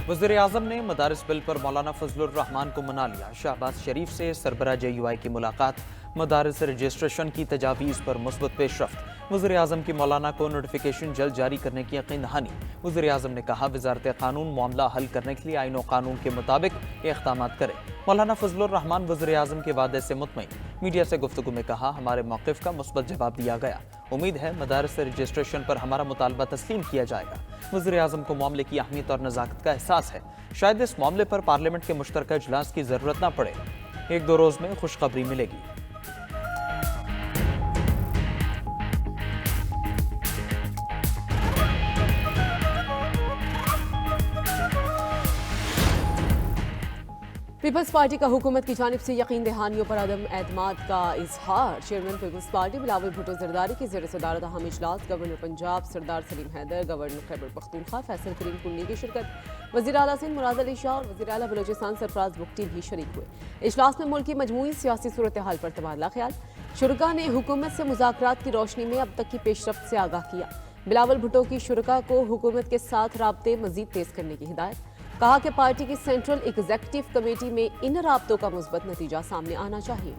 वज़ीर आज़म ने मदारिस बिल पर मौलाना फजलुर रहमान को मना लिया। शहबाज शरीफ से सरबराह JUI की मुलाकात, मदारिस रजिस्ट्रेशन की तजावीज़ पर मुस्बत पेशरफ्त। वज़ीर आज़म की मौलाना को नोटिफिकेशन जल्द जारी करने की यकीन दहानी। वज़ीर आज़म ने कहा, वज़ारत कानून मामला हल करने के लिए आईन व कानून के मुताबिक इक़दाम करे। मौलाना फजलुर रहमान वज़ीर आज़म के वादे से मुतमईन। मीडिया से गुफ्तगू में कहा, हमारे मौक़िफ़ का मुस्बत जवाब दिया गया। उम्मीद है मदारिस रजिस्ट्रेशन पर हमारा मुतालबा तस्लीम किया जाएगा। वज़ीर आज़म को मामले की अहमियत और नज़ाकत का एहसास है। शायद इस मामले पर पार्लियामेंट के मुश्तरका इजलास की ज़रूरत न पड़े। 1-2 रोज़ में खुशखबरी मिलेगी। पीपल्स पार्टी का हुकूमत की जानिब से यकीन दहानियों पर अदम एतमाद का इजहार। Chairman peoples party Bilawal Bhutto Zardari की ज़ेर सदारत अहम इजलास, गवर्नर पंजाब सरदार सलीम हैदर, गवर्नर खैबर पख्तूनख्वा फैसल करीम कुल्ली की शिरकत। वज़ीर आला सिंध मुराद अली शाह और वज़ीर आला बलोचिस्तान सरफराज बुगटी भी शरीक हुए। इजलास में मुल्क की मजमूई सियासी सूरत हाल पर तबादला ख्याल। शुरका ने हुकूमत से मुज़ाकरात की रोशनी में अब तक की पेशरफ्त से आगाह किया। बिलावल भुट्टो की शुरका को हुकूमत के साथ राब्ते मजीद तेज करने की हिदायत। कहा कि पार्टी की सेंट्रल एग्जीक्यूटिव कमेटी में इन राब्तों का मुस्बत नतीजा सामने आना चाहिए।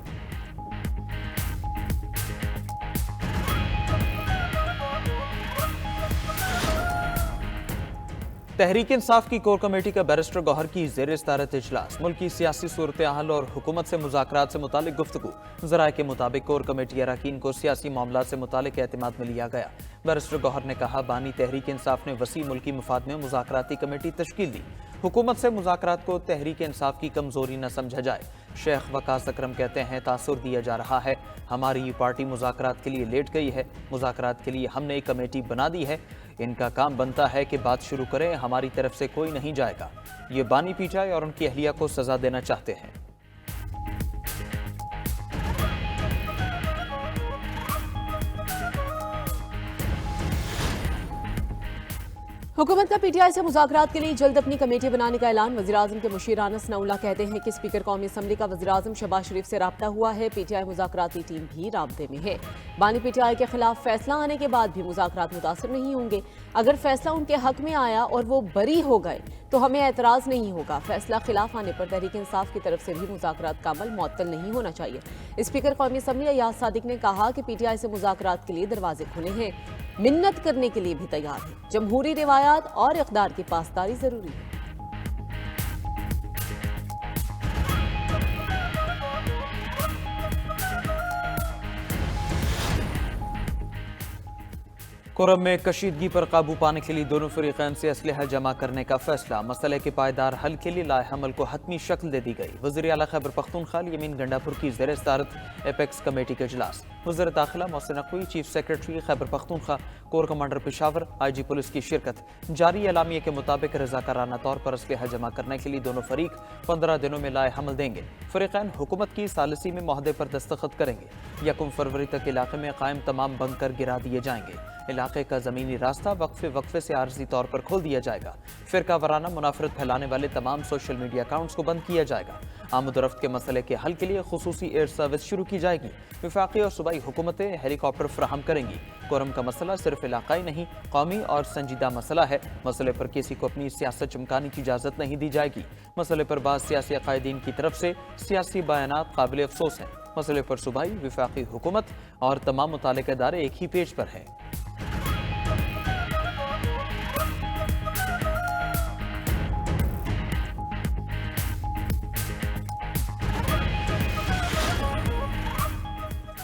तहरीक इंसाफ की कोर कमेटी का बैरिस्टर गौहर की ज़ेर इस्तारत इजलास, मुल्क की सियासी सूरत हाल और हुकूमत से मुज़ाकरात से मुतालिक गुफ्तगू। ज़राए के मुताबिक कोर कमेटी अरकान को सियासी मामला से मुतालिक एतमाद में लिया गया। बैरिस्टर गौहर ने कहा, बानी तहरीक इंसाफ ने वसी मुल्की मफाद में मुज़ाकराती कमेटी तश्कील दी। हुकूमत से मुज़ाकरात को तहरीक इंसाफ की कमजोरी न समझा जाए। शेख वकास अकरम कहते हैं, तासुर दिया जा रहा है, हमारी पार्टी मुज़ाकरात के लिए लेट गई है। मुज़ाकरात के लिए हमने एक कमेटी बना दी है, इनका काम बनता है कि बात शुरू करें, हमारी तरफ से कोई नहीं जाएगा। ये बानी पीछाई और उनकी अहलिया को सजा देना चाहते हैं। हुकूमत का PTI से मुज़ाकरात के लिए जल्द अपनी कमेटी बनाने का ऐलान। वज़ीर आज़म के मुशीर अनस नउल्ला कहते हैं कि स्पीकर कौमी असम्बली का वज़ीर आज़म शहबाज शरीफ से राब्ता हुआ है। PTI मुज़ाकराती टीम भी राब्ते में है। बानी PTI के खिलाफ फैसला आने के बाद भी मुज़ाकरात मुतासिर नहीं होंगे। अगर फैसला उनके हक में आया और वो बरी हो गए तो हमें एतराज़ नहीं होगा। फैसला खिलाफ आने पर तहरीक इंसाफ की तरफ से भी मुज़ाकरात का अमल मुअत्तल नहीं होना चाहिए। स्पीकर कौमी असम्बली अयाज सादिक ने कहा कि PTI से मुज़ाकरात के लिए दरवाजे खुले हैं, मिन्नत करने के लिए भी तैयार है। जमहूरी रिवायात और इक़दार की पासदारी जरूरी है। कुरम में कशीदगी पर काबू पाने के लिए दोनों फरीक़ैन से असलहा जमा करने का फैसला। मसले के पायदार हल के लिए लाए हमल को हतमी शक्ल दे दी गई। वज़ीर आला खैबर पख्तूनख्वा यमीन गंडापुर की ज़ेर इस्तारत एपेक्स कमेटी का इजलास। वज़ीर दाखिला Mohsin Naqvi, chief secretary Khyber Pakhtunkhwa, core commander Peshawar, IG police की शिरकत। जारी एलामिया के मुताबिक रज़ाकाराना तौर पर असलहा जमा करने के लिए दोनों फरीक 15 दिनों में लाए हमल देंगे। फरीक़ैन हुकूमत की सालिसी में मुआहदे पर दस्तखत करेंगे। 1 फरवरी तक इलाके में कायम तमाम बंकर गिरा दिए जाएंगे। इलाके का ज़मीनी रास्ता वक्फे से आर्जी तौर पर खोल दिया जाएगा। फ़िरका वराना मुनाफरत फैलाने वाले तमाम सोशल मीडिया अकाउंट्स को बंद किया जाएगा। आमद-ओ-रफ्त के मसले के हल के लिए खुसूसी एयर सर्विस शुरू की जाएगी। वफाकी और सूबाई हुकूमतें हेलीकॉप्टर फ्राहम करेंगी। कोरम का मसला सिर्फ इलाकाई नहीं, कौमी और संजीदा मसला है। मसले पर किसी को अपनी सियासत चमकाने की इजाज़त नहीं दी जाएगी। मसले पर बाज़ सियासी अकायदीन की तरफ से सियासी बयानात काबिल अफसोस हैं। मसले पर सूबाई, वफाकी हुकूमत और तमाम मुतालिका इदारे एक ही पेज पर हैं।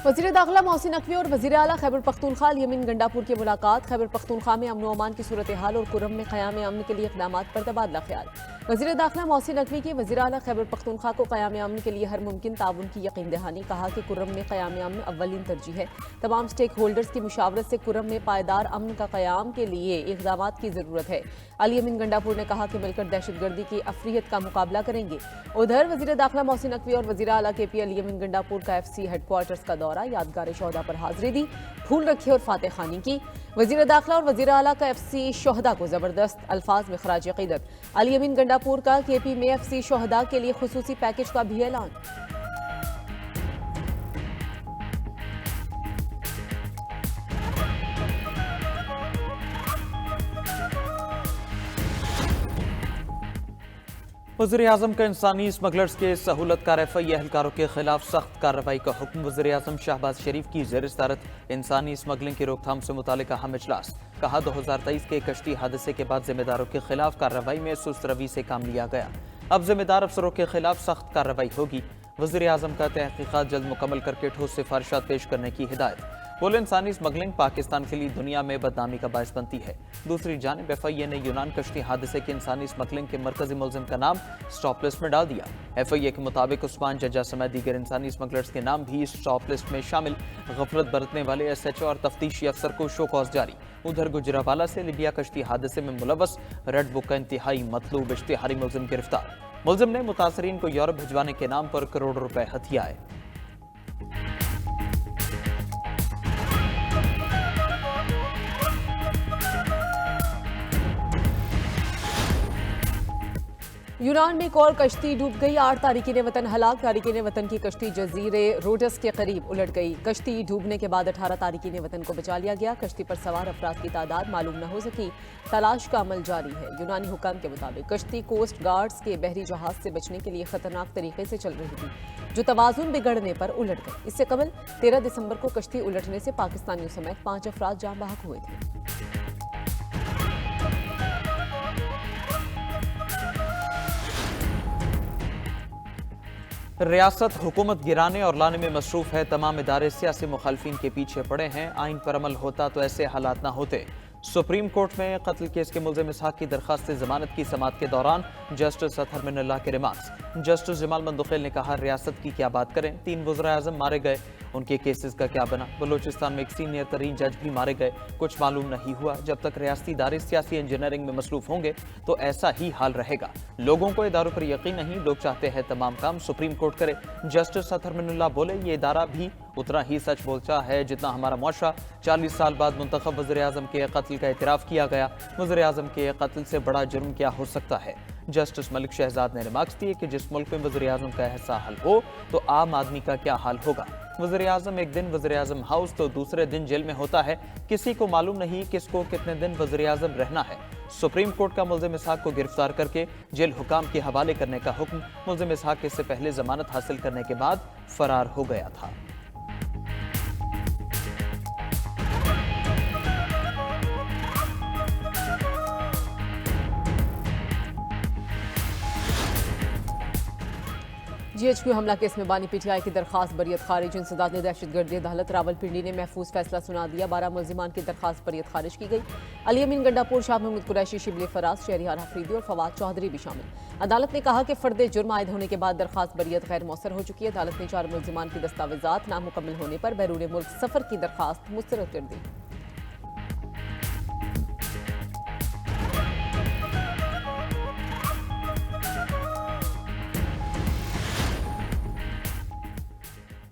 वज़ीर दाखिला मोहसिन नकवी और वज़ीर आला खैबर पख्तूनख्वा यमीन गंडापुर की मुलाकात। खैबर पख्तूनख्वा में अमन व अमान की सूरत हाल और कुरम में क़याम अमन के लिए इक़दामात पर तबादला ख्याल। वज़ीर दाखिला मोहसिन नकवी की वज़ीर आला खैबर पख्तूनख्वा को क़याम अमन के लिए हर मुमकिन ताउन की यकीन दहानी। कहा कि कुरम में क़याम अमन अव्वलीन तरजीह है। तमाम स्टेक होल्डर्स की मुशावरत से कुरम में पायदार अमन का क़याम के लिए इक़दामात की ज़रूरत है। अली यमीन गंडापुर ने कहा कि मिलकर दहशतगर्दी की अफरीहत का मुकाबला करेंगे। उधर वज़ीर दाखिला मोहसिन नकवी और वज़ीर आला KP अली यमीन गंडापुर का FC हेडक्वार्टर्स का दौरा, यादगार शोहदा पर हाजिरी दी, फूल रखे और फातह खानी की। वज़ीर दाखिला और वज़ीर आला का FC शोहदा को ज़बरदस्त अल्फाज में खराज अक़ीदत। अली यमीन गंडापुर का KP में FC शोहदा के लिए खुसूसी पैकेज का भी ऐलान। वज़ीर आज़म का इंसानी स्मगलर्स के सहूलतकार एफआई एहलकारों के खिलाफ सख्त कार्रवाई का हुक्म। वज़ीर आज़म शहबाज शरीफ की ज़ेर सदारत इंसानी स्मगलिंग की रोकथाम से मुतालिक अहम इजलास। कहा 2023 के कश्ती हादसे के बाद जिम्मेदारों के खिलाफ कार्रवाई में सुस्त रवि से काम लिया गया। अब जिम्मेदार अफसरों के खिलाफ सख्त कार्रवाई होगी। वज़ीर आज़म का तहकीकात जल्द मुकम्मल करके ठोस सिफारिशात पेश करने की हिदायत। बोले इंसानी स्मगलिंग पाकिस्तान के लिए दुनिया में बदनामी का बायस बनती है। दूसरी जानिब एफआईए ने यूनान कश्ती हादसे की इंसानी स्मगलिंग के मरकजी मुलजिम का नाम स्टॉप लिस्ट में डाल दिया। एफआईए के मुताबिक उस्मान जज्जा समेत दीगर इंसानी स्मगलर्स के नाम भी स्टॉप लिस्ट में शामिल। गफलत बरतने वाले एसएचओ और तफ्तीशी अफसर को शो कॉज जारी। उधर गुजरावाला से लिबिया कश्ती हादसे में मुलव्वस रेड बुक का इंतहाई मतलूब इश्तिहारी मुलजिम गिरफ्तार। मुलजिम ने मुतासरीन को यूरोप भिजवाने के नाम पर करोड़ों रुपए हथियाए। यूनान में एक और कश्ती डूब गई। 8 तारिकीन वतन हलाक। तारिकीन वतन की कश्ती जजीरे रोडस के करीब उलट गई। कश्ती डूबने के बाद 18 तारिकीन वतन को बचा लिया गया। कश्ती पर सवार अफराद की तादाद मालूम न हो सकी। तलाश का अमल जारी है। यूनानी हुकाम के मुताबिक कश्ती कोस्ट गार्ड्स के बहरी जहाज से बचने के लिए खतरनाक तरीके से चल रही थी, जो तवाजुन बिगड़ने पर उलट गई। इससे कबल 13 दिसंबर को कश्ती उलटने से पाकिस्तानियों समेत 5 अफराद जान बहक हुए थे। रियासत हुकूमत गिराने और लाने में मसरूफ है। तमाम इदारे सियासी मुखालफिन के पीछे पड़े हैं। आइन पर अमल होता तो ऐसे हालात ना होते। सुप्रीम कोर्ट में कत्ल केस के मुल्जिम इसहाक की दरखास्त जमानत की समाअत के दौरान जस्टिस अतहर मिनल्लाह के रिमार्क्स। जस्टिस जमाल मंदुखेल ने कहा, रियासत की क्या बात करें, 3 वज़ीर-ए-आज़म मारे गए, उनके केसेस का क्या बना। बलोचिस्तान में एक सीनियर तरीन जज भी मारे गए, कुछ मालूम नहीं हुआ। जब तक रियासती इदारे सियासी इंजीनियरिंग में मसरूफ होंगे तो ऐसा ही हाल रहेगा। लोगों को इदारों पर यकीन नहीं, लोग चाहते हैं तमाम काम सुप्रीम कोर्ट करे। जस्टिस अतहर मिनल्लाह बोले, ये इदारा भी उतना ही सच बोलता है जितना हमारा मुआशरा। 40 साल बाद मुंतखब वज़ीर-ए-आज़म के कत्ल का इतराफ़ किया गया। वज़ीर-ए-आज़म के कत्ल से बड़ा जुर्म क्या हो सकता है। जस्टिस मलिक शहजाद ने रिमार्क्स दिए कि जिस मुल्क में वज़ीर-ए-आज़म का ऐसा हाल हो तो आम आदमी का क्या हाल होगा। वज़ीर-ए-आज़म एक दिन वज़ीर-ए-आज़म हाउस तो दूसरे दिन जेल में होता है। किसी को मालूम नहीं किसको कितने दिन वज़ीर-ए-आज़म रहना है। सुप्रीम कोर्ट का मुल्जिम इसहाक को गिरफ्तार करके जेल हुकाम के हवाले करने का हुक्म। मुल्जिम इसहाक इससे पहले जमानत हासिल करने के बाद फरार हो गया था। GHQ हमला केस में बानी PTI की दरखास्त बरियत खारिज। इंसदाद ने दहशतगर्दी अदालत रावलपिंडी ने महफूज फैसला सुना दिया। 12 मुल्जिमान की दरखास्त बरियत खारिज की गई। अली अमीन गंडापुर, शाह महमूद कुरैशी, शिबली फराज, शहरियार अफरीदी और फवाद चौधरी भी शामिल। अदालत ने कहा कि फर्द जुर्म आयद होने के बाद दरखास्त बरियत गैर मौसर हो चुकी है। अदालत ने 4 मुल्जिमान की दस्तावेजात नामुकम्मल होने पर बैरून मुल्क सफर की दरखास्त मुस्तरद कर दी।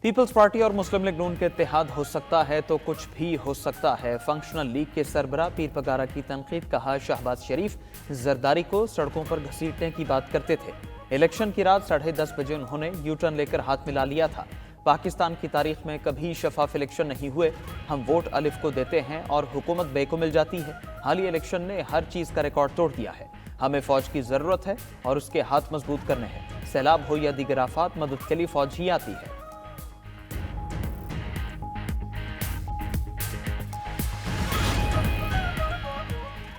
पीपल्स पार्टी और मुस्लिम लीग नून के इत्तेहाद हो सकता है तो कुछ भी हो सकता है। फंक्शनल लीग के सरबराह पीर पगारा की तनकीद। कहा, शहबाज शरीफ जरदारी को सड़कों पर घसीटने की बात करते थे। इलेक्शन की रात 10:30 बजे उन्होंने यू टर्न लेकर हाथ मिला लिया था। पाकिस्तान की तारीख में कभी शफाफ इलेक्शन नहीं हुए। हम वोट अलिफ को देते हैं और हुकूमत बे को मिल जाती है। हालिया इलेक्शन ने हर चीज़ का रिकॉर्ड तोड़ दिया है। हमें फौज की ज़रूरत है और उसके हाथ मजबूत करने हैं। सैलाब हो या दीगर आफात, मदद के लिए फौज ही आती है।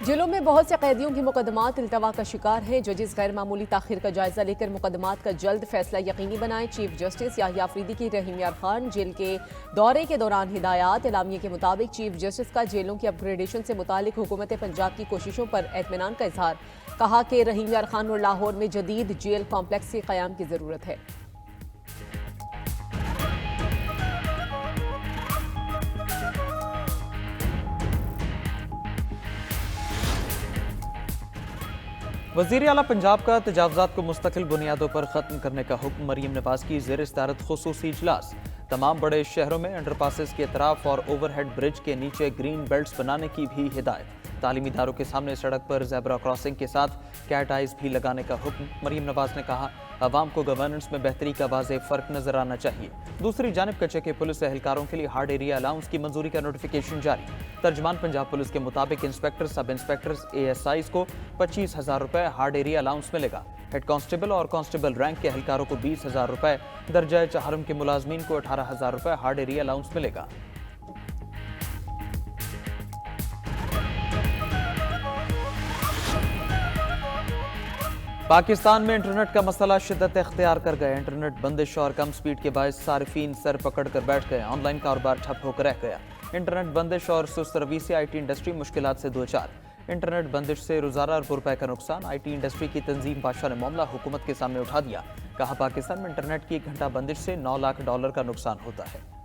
जेलों में बहुत से कैदियों की मुकदमात इल्तवा का शिकार हैं। जजेस गैर मामूली ताखिर का जायजा लेकर मुकदमात का जल्द फैसला यकीनी बनाएं। चीफ जस्टिस याहिया अफरीदी की रहीम यार खान जेल के दौरे के दौरान हिदायत। एलामिये के मुताबिक चीफ जस्टिस का जेलों की अपग्रेडेशन से मुतालिक हुकूमत पंजाब की कोशिशों पर एतमीनान का इजहार। कहा कि रहीम यार खान और लाहौर में जदीद जेल कॉम्प्लेक्स के क़याम की ज़रूरत है। वज़ीर आला पंजाब का तजावज़ात को मुस्तकिल बुनियादों पर ख़त्म करने का हुक्म। मरीम नवाज की ज़ेर सदारत खुसूसी इजलास। तमाम बड़े शहरों में अंडरपासेस के अतराफ और ओवरहेड ब्रिज के नीचे ग्रीन बेल्ट्स बनाने की भी हिदायत। तालीमी इदारों के सामने सड़क पर ज़ेब्रा क्रॉसिंग के साथ कैट आइज भी लगाने का हुक्म। मरीम नवाज ने कहा, अवाम को गवर्नेंस में बेहतरी का वाज़ेह फ़र्क नजर आना चाहिए। दूसरी जानब कच्चे के पुलिस एहलकारों के लिए हार्ड एरिया अलाउंस की मंजूरी का नोटिफिकेशन जारी। तर्जमान पंजाब पुलिस के मुताबिक इंस्पेक्टर, सब इंस्पेक्टर्स, ASIs को 25,000 रुपए हार्ड एरिया अलाउंस मिलेगा। हेड कांस्टेबल और कांस्टेबल रैंक के एहलकारों को 20,000 रुपए, दर्जा चहारम के मुलाजमीन को 18,000 रुपए हार्ड एरिया अलाउंस मिलेगा। पाकिस्तान में इंटरनेट का मसला शिद्दत इख्तियार कर गया। इंटरनेट बंदिश और कम स्पीड के बायस सारिफीन सर पकड़ कर बैठ गए। ऑनलाइन कारोबार ठप होकर रह गया। इंटरनेट बंदिश और सुस्त रवि से IT इंडस्ट्री मुश्किलात से दो चार। इंटरनेट बंदिश से रोजाना अरबों रुपए का नुकसान। IT इंडस्ट्री की तंजीम बादशाह ने मामला हुकूमत के सामने उठा दिया। कहा, पाकिस्तान में इंटरनेट की 1 घंटा बंदिश से $9 लाख का नुकसान होता है।